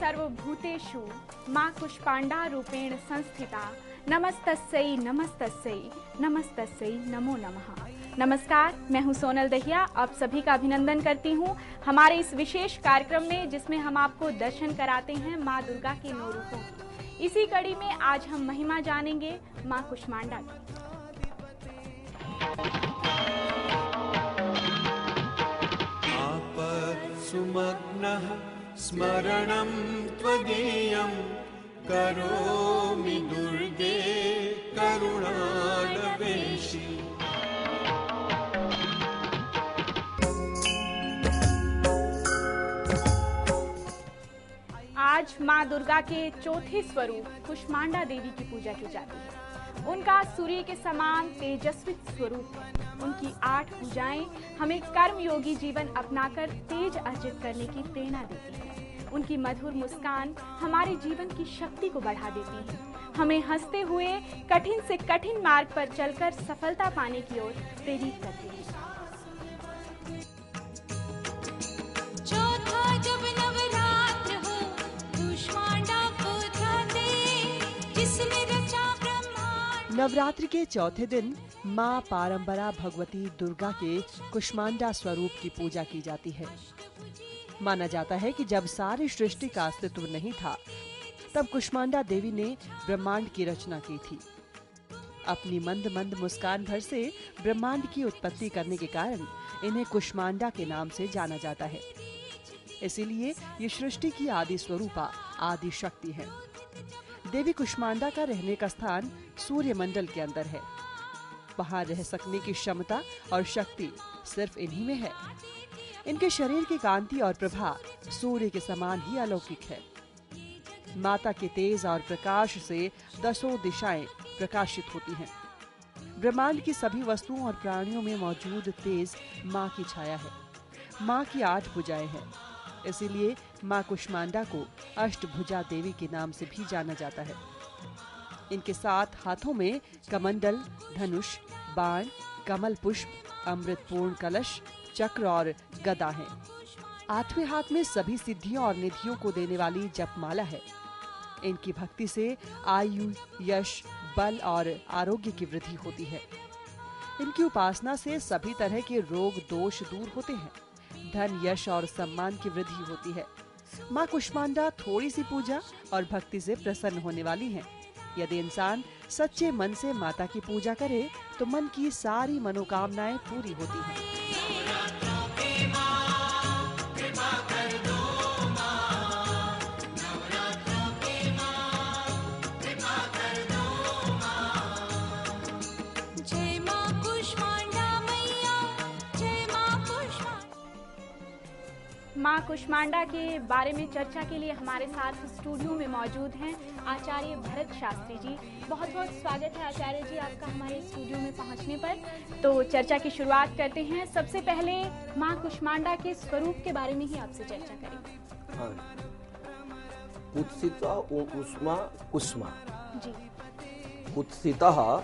सर्वभूतेषु माँ कुष्मांडा रूपेण संस्थिता नमस्तस्यै नमस्तस्यै नमस्तस्यै नमो नमः। नमस्कार, मैं हूं सोनल दहिया। आप सभी का अभिनंदन करती हूं हमारे इस विशेष कार्यक्रम में, जिसमें हम आपको दर्शन कराते हैं माँ दुर्गा के 9 रूपों की। इसी कड़ी में आज हम महिमा जानेंगे माँ कुष्मांडा की। सुमग्नः स्मरणं त्वदीयं करोमि दुर्गे करुणालवेशि। आज माँ दुर्गा के चौथे स्वरूप कुष्मांडा देवी की पूजा की जाती है। उनका सूर्य के समान तेजस्वी स्वरूप है। उनकी 8 भुजाएं हमें कर्मयोगी जीवन अपनाकर तेज अर्जित करने की प्रेरणा देती हैं। उनकी मधुर मुस्कान हमारे जीवन की शक्ति को बढ़ा देती है, हमें हंसते हुए कठिन से कठिन मार्ग पर चलकर सफलता पाने की ओर प्रेरित करती है। नवरात्रि के चौथे दिन माँ पारंपरा भगवती दुर्गा के कुष्मांडा स्वरूप की पूजा की जाती है। माना जाता है कि जब सारी सृष्टि का अस्तित्व नहीं था, तब कुष्मांडा देवी ने ब्रह्मांड की रचना की थी। अपनी मंद मंद मुस्कान भर से ब्रह्मांड की उत्पत्ति करने के कारण इन्हें कुष्मांडा के नाम से जाना जाता है। इसीलिए ये सृष्टि की आदि स्वरूपा, आदि शक्ति है। देवी कुष्मांडा का रहने का स्थान सूर्य मंडल के अंदर है। वहां रह सकने की क्षमता और शक्ति सिर्फ इन्हीं में है। इनके शरीर की कांति और प्रभा सूर्य के समान ही अलौकिक है। माता के तेज और प्रकाश से 10 दिशाएं प्रकाशित होती हैं। ब्रह्मांड की सभी वस्तुओं और प्राणियों में मौजूद तेज माँ की छाया है। माँ की 8 भुजाएं हैं, इसीलिए माँ कुष्मांडा को अष्टभुजा देवी के नाम से भी जाना जाता है। इनके 7 हाथों में कमंडल, धनुष, बाण, कमल पुष्प, अमृतपूर्ण कलश, चक्र और गदा है। 8वें हाथ में सभी सिद्धियों और निधियों को देने वाली जपमाला है। इनकी भक्ति से आयु, यश, बल और आरोग्य की वृद्धि होती है। इनकी उपासना से सभी तरह के रोग दोष दूर होते हैं। धन, यश और सम्मान की वृद्धि होती है। माँ कुष्मांडा थोड़ी सी पूजा और भक्ति से प्रसन्न होने वाली हैं। यदि इंसान सच्चे मन से माता की पूजा करे तो मन की सारी मनोकामनाएं पूरी होती हैं। माँ कुष्मांडा के बारे में चर्चा के लिए हमारे साथ स्टूडियो में मौजूद हैं आचार्य भरत शास्त्री जी। बहुत बहुत स्वागत है आचार्य जी आपका हमारे स्टूडियो में पहुंचने पर। तो चर्चा की शुरुआत करते हैं। सबसे पहले माँ कुष्मांडा के स्वरूप के बारे में ही आपसे चर्चा करेंगे। हाँ, उत्सिता उष्मा कुष्मा जी, उत्सितः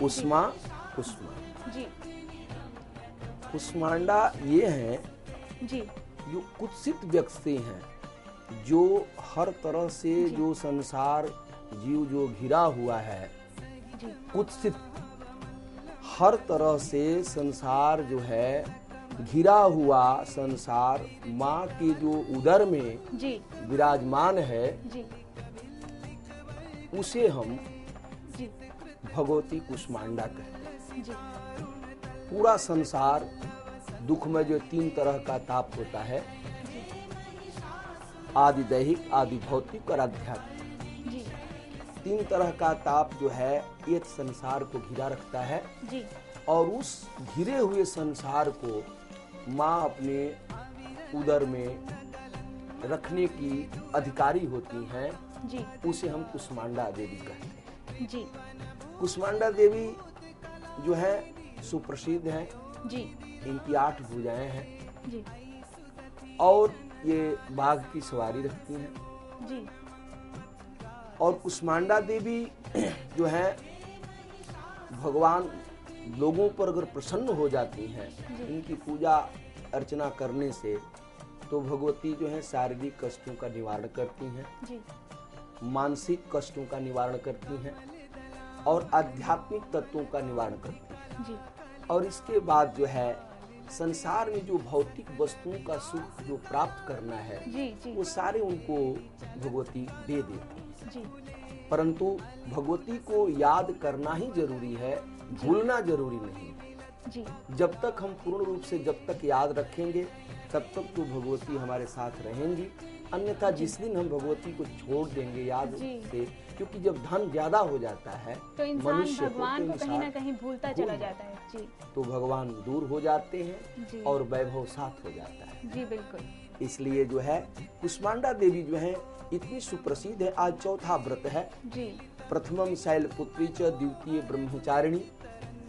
उष्मा कुष्मा जी, कुष्मांडा ये हैं जी, जो कुत्सित व्यक्ति हैं, जो हर तरह से जो संसार जीव जो घिरा हुआ है, कुत्सित हर तरह से संसार जो है घिरा हुआ संसार माँ के जो उदर में विराजमान है, उसे हम भगवती कुष्मांडा कहते हैं। पूरा संसार दुख में जो 3 तरह का ताप होता है, आदि दैहिक, आदि भौतिक और आध्यात्मिक, 3 तरह का ताप जो है ये संसार को घिरा रखता है। और उस घिरे हुए संसार को माँ अपने उदर में रखने की अधिकारी होती हैं, उसे हम कुष्मांडा देवी कहते हैं। कुष्मांडा देवी जो है सुप्रसिद्ध है। इनकी 8 भुजाएं हैं और ये बाघ की सवारी रखती हैं। और कुष्मांडा देवी जो है भगवान लोगों पर अगर प्रसन्न हो जाती हैं, इनकी पूजा अर्चना करने से, तो भगवती जो है शारीरिक कष्टों का निवारण करती हैं जी, मानसिक कष्टों का निवारण करती हैं और आध्यात्मिक तत्वों का निवारण करती हैं जी, और इसके बाद जो है संसार में जो भौतिक वस्तुओं का सुख जो प्राप्त करना है जी, जी, वो सारे उनको भगवती दे देती हैं। जी, परंतु भगवती को याद करना ही जरूरी है, भूलना जरूरी नहीं। जी, जब तक हम पूर्ण रूप से जब तक याद रखेंगे तब तक तो भगवती हमारे साथ रहेंगी, अन्यथा जिस दिन हम भगवती को छोड़ देंगे याद जी। से, क्योंकि जब धन ज्यादा हो जाता है तो इंसान मनुष्य भगवान को कहीं ना इंसान कहीं भूलता भूल चला जाता है। जी, तो भगवान दूर हो जाते जी। हैं और वैभव साथ हो जाता है। जी, बिल्कुल। इसलिए जो है कुष्मांडा देवी जो है इतनी सुप्रसिद्ध है। आज चौथा व्रत है। जी, प्रथमम शैलपुत्री च, द्वितीय ब्रह्मचारिणी,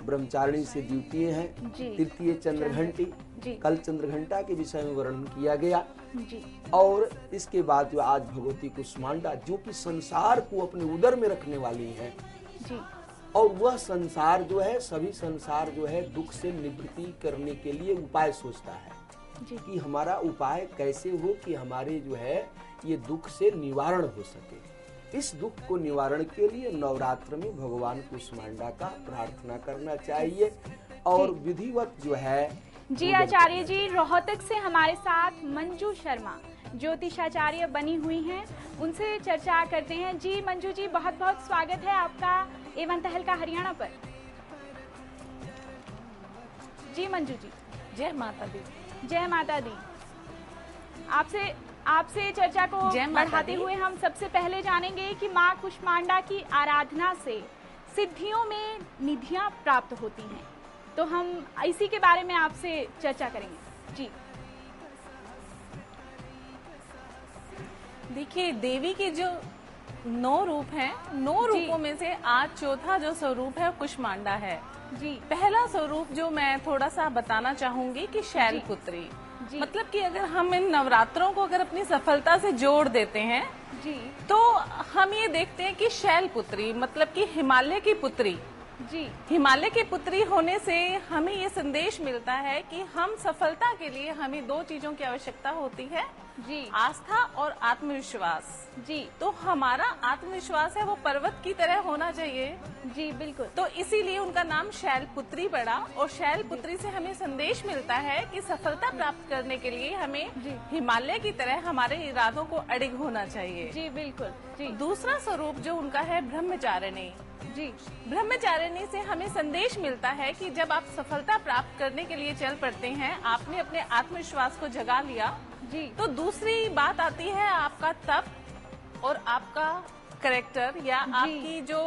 ब्रह्मचारिणी से द्वितीय है, जी। तृतीय चंद्रघंटी। जी, कल चंद्रघंटा के विषय में वर्णन किया गया जी, और इसके बाद जो आज भगवती कुष्मांडा जो कि संसार को अपने उदर में रखने वाली है जी, और वह संसार जो है सभी संसार जो है दुख से निवृत्ति करने के लिए उपाय सोचता है जी, कि हमारा उपाय कैसे हो कि हमारे जो है ये दुख से निवारण हो सके। इस दुख को निवारण के लिए नवरात्र में भगवान कुष्मांडा का प्रार्थना करना चाहिए और विधिवत जो है जी। आचार्य जी, रोहतक से हमारे साथ मंजू शर्मा ज्योतिषाचार्य बनी हुई हैं, उनसे चर्चा करते हैं। जी मंजू जी, बहुत बहुत स्वागत है आपका एवं तहलका हरियाणा पर। जी मंजू जी, जय माता दी। जय माता दी। आपसे चर्चा को बढ़ाते हुए हम सबसे पहले जानेंगे कि माँ कुष्मांडा की आराधना से सिद्धियों में निधियां प्राप्त होती हैं, तो हम इसी के बारे में आपसे चर्चा करेंगे। जी, देखिए, देवी के जो 9 रूप हैं, 9 रूपों में से आज चौथा जो स्वरूप है कुष्मांडा है। जी, पहला स्वरूप जो मैं थोड़ा सा बताना चाहूंगी कि शैलपुत्री, मतलब कि अगर हम इन नवरात्रों को अगर अपनी सफलता से जोड़ देते हैं जी, तो हम ये देखते हैं कि शैलपुत्री मतलब कि हिमालय की पुत्री। जी, हिमालय की पुत्री होने से हमें ये संदेश मिलता है कि हम सफलता के लिए हमें 2 चीजों की आवश्यकता होती है, जी, आस्था और आत्मविश्वास। जी, तो हमारा आत्मविश्वास है वो पर्वत की तरह होना चाहिए। जी, बिल्कुल। तो इसीलिए उनका नाम शैलपुत्री पड़ा और शैलपुत्री से हमें संदेश मिलता है कि सफलता प्राप्त करने के लिए हमें हिमालय की तरह हमारे इरादों को अडिग होना चाहिए। जी, बिल्कुल। जी, दूसरा स्वरूप जो उनका है ब्रह्मचारिणी। जी, ब्रह्मचारिणी से हमें संदेश मिलता है कि जब आप सफलता प्राप्त करने के लिए चल पड़ते हैं, आपने अपने आत्मविश्वास को जगा लिया, जी, तो दूसरी बात आती है आपका तप और आपका करैक्टर या आपकी जो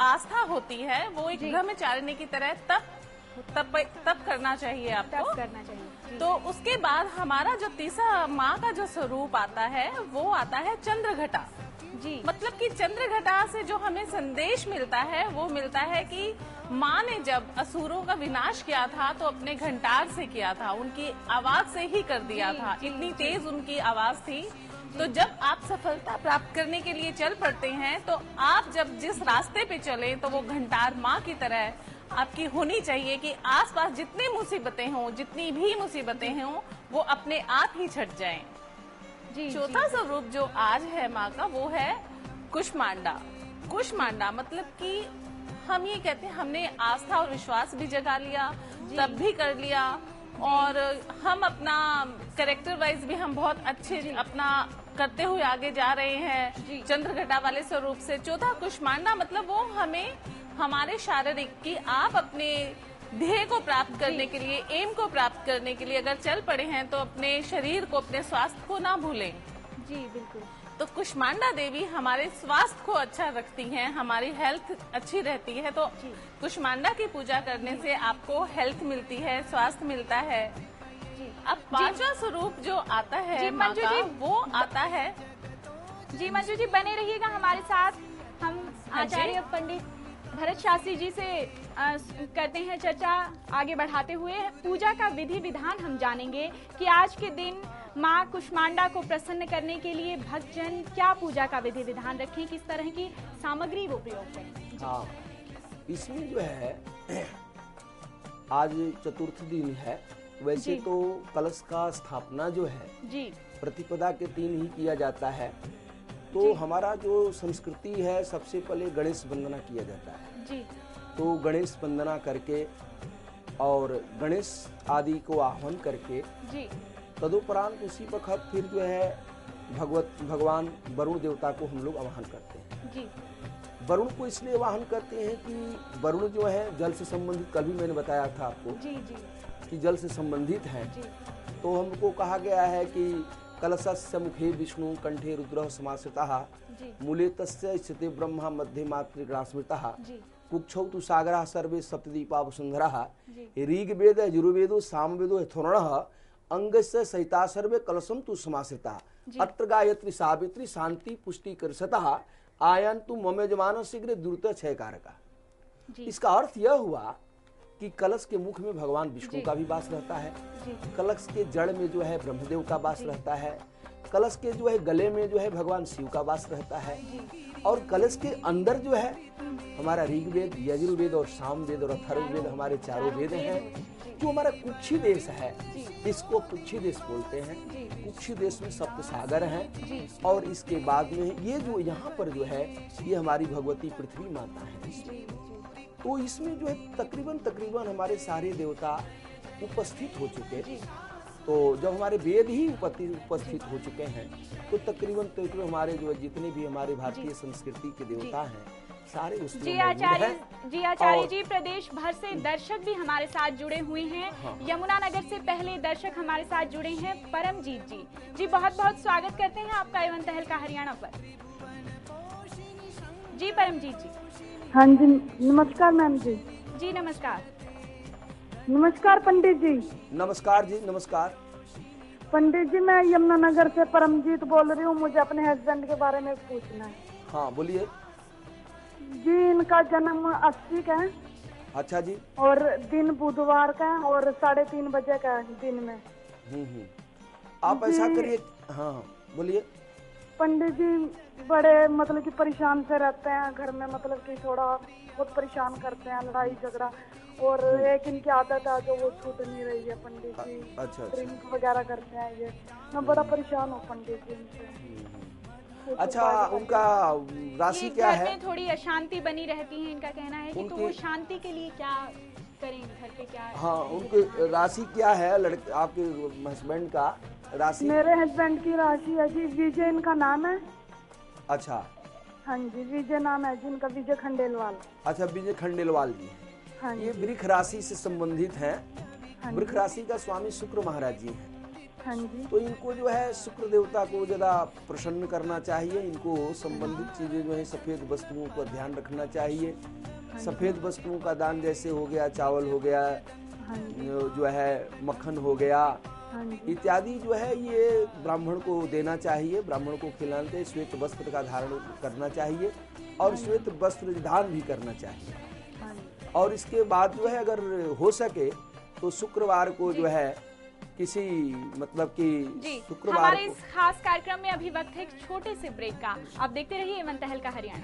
आस्था होती है वो एक ब्रह्मचारिणी की तरह तप करना चाहिए आपको। तप करना चाहिए। तो उसके बाद हमारा जो तीसरा माँ का जो स्वरूप आता है वो आता है चंद्रघटा। जी, मतलब कि चंद्रघटा से जो हमें संदेश मिलता है वो मिलता है कि माँ ने जब असुरों का विनाश किया था तो अपने घंटार से किया था, उनकी आवाज से ही कर दिया था। इतनी तेज उनकी आवाज थी। तो जब आप सफलता प्राप्त करने के लिए चल पड़ते हैं तो आप जब जिस रास्ते पे चले तो वो घंटार माँ की तरह आपकी होनी चाहिए कि आसपास जितनी मुसीबतें हों, जितनी भी मुसीबतें हों, वो अपने आप ही छट जाएं। जी, चौथा स्वरूप जो आज है माँ का वो है कुष्मांडा। कुष्मांडा मतलब कि हम ये कहते हैं हमने आस्था और विश्वास भी जगा लिया, तब भी कर लिया और हम अपना कैरेक्टर वाइज भी हम बहुत अच्छे अपना करते हुए आगे जा रहे हैं चंद्रघटा वाले स्वरूप से। चौथा कुष्मांडा मतलब वो हमें हमारे शारीरिक की आप अपने ध्येय को प्राप्त करने के लिए, एम को प्राप्त करने के लिए अगर चल पड़े हैं तो अपने शरीर को, अपने स्वास्थ्य को ना भूलें। जी, बिल्कुल। तो कुष्मांडा देवी हमारे स्वास्थ्य को अच्छा रखती हैं, हमारी हेल्थ अच्छी रहती है। तो कुष्मांडा की पूजा करने से आपको हेल्थ मिलती है, स्वास्थ्य मिलता है। अब 5वां स्वरूप जो आता है माँ का, वो आता है। जी मंजू जी, बने रहिएगा हमारे साथ। हम आचार्य पंडित भरत शास्त्री जी से करते हैं चर्चा आगे बढ़ाते हुए। पूजा का विधि विधान हम जानेंगे कि आज के दिन माँ कुष्मांडा को प्रसन्न करने के लिए भक्तजन क्या पूजा का विधि विधान रखें, किस तरह की सामग्री वो प्रयोग करें। हाँ, इसमें जो है आज चतुर्थ दिन है वैसे जी। तो कलश का स्थापना जो है जी प्रतिपदा के 3 ही किया जाता है। तो जी। हमारा जो संस्कृति है, सबसे पहले गणेश वंदना किया जाता है। जी तो गणेश वंदना करके और गणेश आदि को आह्वान करके जी तदुपरांत उसी वक्त फिर जो है भगवान वरुण देवता को हम लोग आवाहन करते हैं। जी वरुण को इसलिए आवाहन करते हैं कि वरुण जो है जल से संबंधित, कल भी मैंने बताया था आपको जी जी कि जल से संबंधित है। जी तो हमको कहा गया है कि कलशस्य मुखे विष्णु कंठे रुद्र समाश्रितः जी मूले तस्य स्थिते ब्रह्मा मध्ये मातृग्रास्मृतः जी कुक्षौ तु सागरः सर्वे सप्तदीपा वसुंधरः जी ऋग्वेद यजुर्वेदो सामवेदो अथर्वणः अंगस्य सहिता सर्वे कलशम तु समाश्रिता अत्र गायत्री सावित्री शांति पुष्टि करसतः आयन्तु मम यजमान शीघ्र द्रुत क्षयकारका। जी इसका अर्थ यह हुआ कि कलश के मुख में भगवान विष्णु का भी वास रहता है, जी कलश के जड़ में जो है ब्रह्मदेव का वास रहता है, कलश के जो है गले में जो है भगवान शिव का वास रहता है, और कलश के अंदर जो है हमारा ऋग्वेद यजुर्वेद और सामवेद और अथर्ववेद हमारे चारों वेद हैं। जो हमारा कुक्षी देश है इसको कुक्षी देश बोलते हैं। कुक्षी देश में सप्त सागर हैं और इसके बाद में ये जो यहाँ पर जो है ये हमारी भगवती पृथ्वी माता है। तो इसमें जो है तकरीबन हमारे सारे देवता उपस्थित हो चुके। तो जब हमारे वेद ही उपस्थित हो चुके हैं तो तकरीबन हमारे जो जितने भी हमारे भारतीय संस्कृति के देवता हैं सारे उसमें जी मौजूद आचार्य हैं। जी आचार्य और- जी, प्रदेश भर से दर्शक भी हमारे साथ जुड़े हुए हैं। हाँ। यमुनानगर से पहले दर्शक हमारे साथ जुड़े हैं परमजीत जी। जी बहुत बहुत स्वागत करते हैं आपका एवं तहल का हरियाणा पर। जी परमजीत जी। हाँ जी, नमस्कार मैम जी। जी नमस्कार। नमस्कार पंडित जी। नमस्कार जी, नमस्कार। पंडित जी मैं यमुनानगर से परमजीत बोल रही हूँ। मुझे अपने हस्बैंड के बारे में पूछना है। हाँ बोलिए। जी इनका जन्म 80 का है अच्छा जी। और दिन बुधवार का है और 3:30 बजे का है दिन में। आप ऐसा जी। करिए। हाँ बोलिए। पंडित जी बड़े मतलब कि परेशान से रहते हैं घर में, मतलब कि थोड़ा बहुत परेशान करते हैं, लड़ाई झगड़ा, और एक इनकी आदत है जो वो छूट नहीं रही है पंडित जी। अच्छा। ड्रिंक वगैरह करते हैं ये। मैं बड़ा परेशान हूँ पंडित जी इनसे। अच्छा, उनका राशि ये क्या घर है? में थोड़ी अशांति बनी रहती है, इनका कहना है कि तो उनकी- वो शांति के लिए क्या करें, घर पे क्या? हाँ, उनकी राशि क्या है? लड़के आपके हस्बैंड का राशि? मेरे हस्बैंड की राशि है जी विजय, इनका नाम है। अच्छा हाँ जी विजय नाम है जिनका, विजय खंडेलवाल। अच्छा, विजय खंडेलवाल जी। हाँ ये जी। वृक्ष राशि से संबंधित हैं। हाँ वृक्ष जी। राशि का स्वामी शुक्र महाराज जी हैं। हाँ जी। तो इनको जो है शुक्र देवता को ज्यादा प्रसन्न करना चाहिए। इनको संबंधित चीजें जो है सफेद वस्तुओं पर ध्यान रखना चाहिए। सफेद वस्तुओं का दान जैसे हो गया चावल हो गया, हाँ जी। जो है मक्खन हो गया हाँ जी। इत्यादि जो है ये ब्राह्मण को देना चाहिए। ब्राह्मण को खिलाते श्वेत वस्त्र का धारण करना चाहिए और श्वेत वस्त्र दान भी करना चाहिए। हाँ जी। और इसके बाद जो है अगर हो सके तो शुक्रवार को जो है किसी मतलब कि जी शुक्रवार हमारे को इस खास कार्यक्रम में अभी वक्त है एक छोटे से ब्रेक का। आप देखते रहिए एवं तहल का हरियाणा।